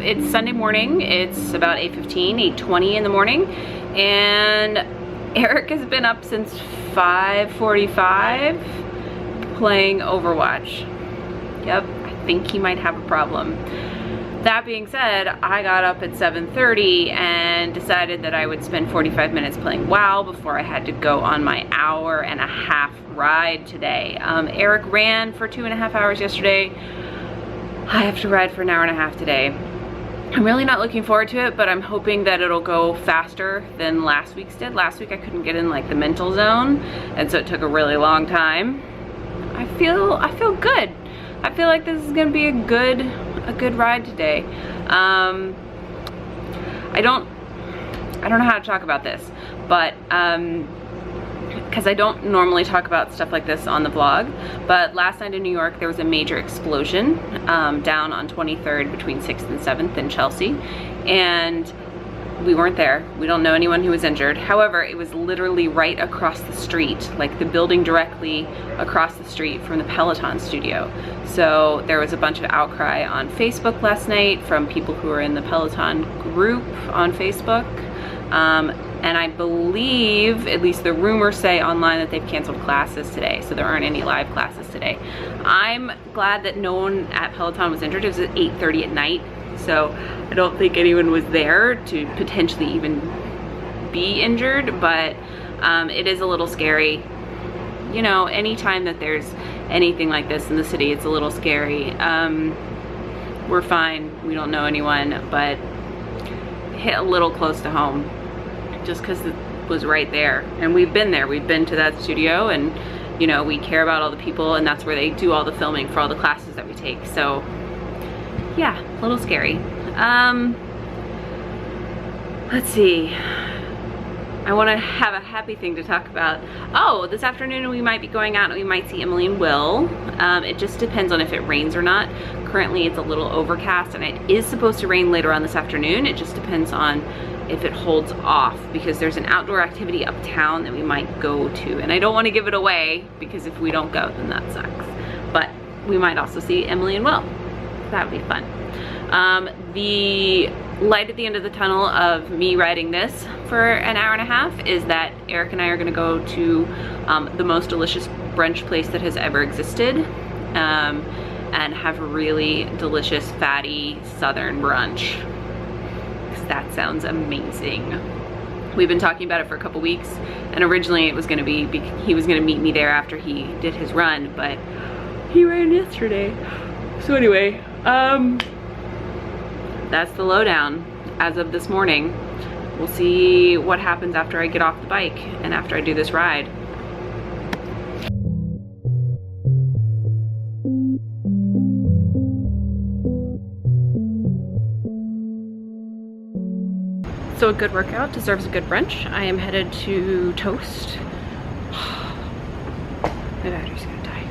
it's Sunday morning. It's about 8:15, 8:20 in the morning, and Eric has been up since 5:45 playing Overwatch. Yep, I think he might have a problem. That being said, I got up at 7:30 and decided that I would spend 45 minutes playing WoW before I had to go on my hour-and-a-half ride today. Eric ran for 2.5 hours yesterday. I have to ride for an hour-and-a-half today. I'm really not looking forward to it, but I'm hoping that it'll go faster than last week's did. Last week I couldn't get in like the mental zone, and so it took a really long time. I feel good. I feel like this is gonna be a good ride today. I don't know how to talk about this, but because I don't normally talk about stuff like this on the vlog, but last night in New York there was a major explosion down on 23rd between 6th and 7th in Chelsea, and we weren't there. We don't know anyone who was injured. However, it was literally right across the street, like the building directly across the street from the Peloton studio. So there was a bunch of outcry on Facebook last night from people who are in the Peloton group on Facebook. And I believe, at least the rumors say online, that they've canceled classes today, so there aren't any live classes today. I'm glad that no one at Peloton was injured. It was at 8:30 at night, so I don't think anyone was there to potentially even be injured, but it is a little scary. You know, anytime that there's anything like this in the city, it's a little scary. We're fine, we don't know anyone, but hit a little close to home just because it was right there. And we've been there, we've been to that studio, and you know, we care about all the people, and that's where they do all the filming for all the classes that we take. So yeah, a little scary. Let's see. I want to have a happy thing to talk about. Oh, this afternoon we might be going out and we might see Emily and Will. It just depends on if it rains or not. Currently it's a little overcast and it is supposed to rain later on this afternoon. It just depends on if it holds off, because there's an outdoor activity uptown that we might go to. And I don't want to give it away, because if we don't go, then that sucks. But we might also see Emily and Will. That would be fun. The light at the end of the tunnel of me riding this for an hour-and-a-half is that Eric and I are gonna go to the most delicious brunch place that has ever existed, and have really delicious, fatty, southern brunch. That sounds amazing. We've been talking about it for a couple weeks, and originally it was gonna be, he was gonna meet me there after he did his run, but he ran yesterday. So anyway, that's the lowdown as of this morning. We'll see what happens after I get off the bike and after I do this ride. So a good workout deserves a good brunch. I am headed to Toast. My battery's gonna die.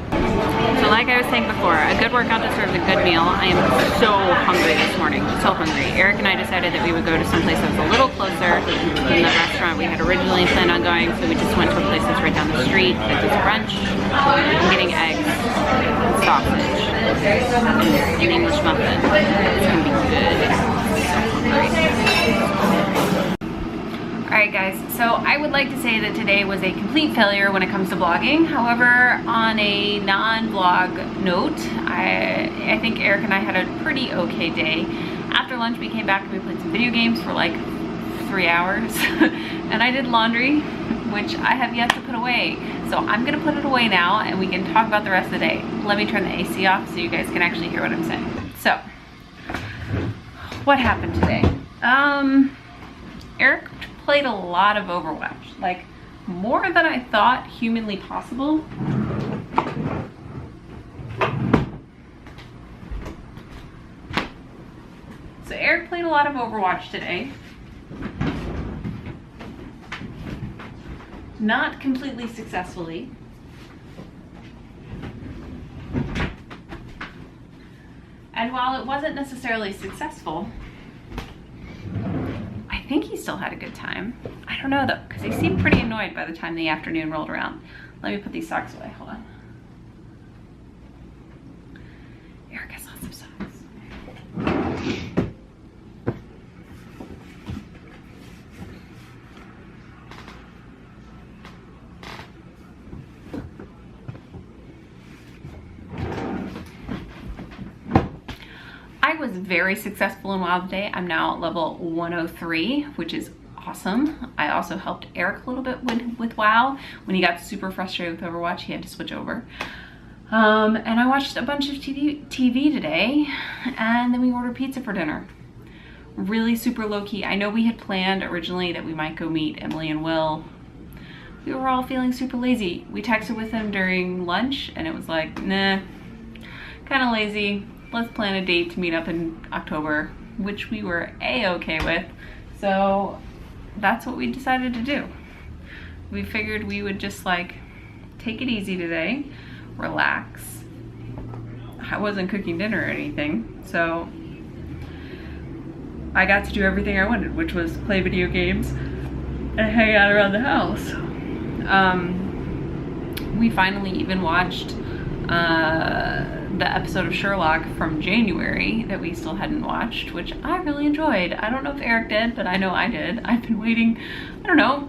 So like I was saying before, a good workout deserves a good meal. I am so hungry this morning, so hungry. Eric and I decided that we would go to some place that was a little closer than the restaurant we had originally planned on going, so we just went to a place that's right down the street that does brunch. I'm getting eggs, and sausage, and an English muffin. It's gonna be good. I'm so hungry. Alright guys, so I would like to say that today was a complete failure when it comes to vlogging. However, on a non-vlog note, I think Eric and I had a pretty okay day. After lunch we came back and we played some video games for like 3 hours. And I did laundry, which I have yet to put away. So I'm gonna put it away now and we can talk about the rest of the day. Let me turn the AC off so you guys can actually hear what I'm saying. So, what happened today? Eric played a lot of Overwatch, like more than I thought humanly possible. So Eric played a lot of Overwatch today. Not completely successfully. And while it wasn't necessarily successful, I think he still had a good time. I don't know though, because he seemed pretty annoyed by the time the afternoon rolled around. Let me put these socks away, hold on. Eric has lots of socks. very successful in WoW today. I'm now at level 103, which is awesome. I also helped Eric a little bit with WoW. When he got super frustrated with Overwatch, he had to switch over. And I watched a bunch of TV today, and then we ordered pizza for dinner. Really super low-key. I know we had planned originally that we might go meet Emily and Will. We were all feeling super lazy. We texted with them during lunch, and it was like, nah, kind of lazy. Let's plan a date to meet up in October, which we were a-okay with. So that's what we decided to do. We figured we would just like take it easy today, relax. I wasn't cooking dinner or anything, so I got to do everything I wanted, which was play video games and hang out around the house. We finally even watched the episode of Sherlock from January that we still hadn't watched, which I really enjoyed. I don't know if Eric did, but I know I did. I've been waiting, I don't know,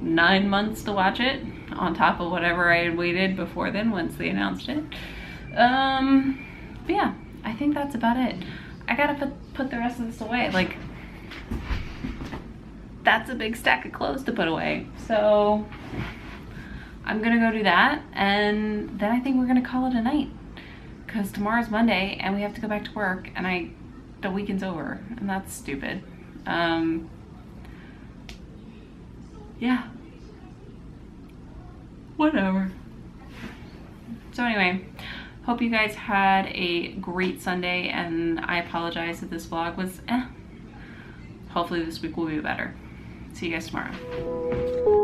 9 months to watch it, on top of whatever I had waited before then once they announced it. But yeah, I think that's about it. I gotta put the rest of this away. Like, that's a big stack of clothes to put away. So I'm gonna go do that, and then I think we're gonna call it a night, because tomorrow's Monday and we have to go back to work, and the weekend's over, and that's stupid. Yeah, whatever. So anyway, hope you guys had a great Sunday, and I apologize if this vlog was Hopefully this week will be better. See you guys tomorrow.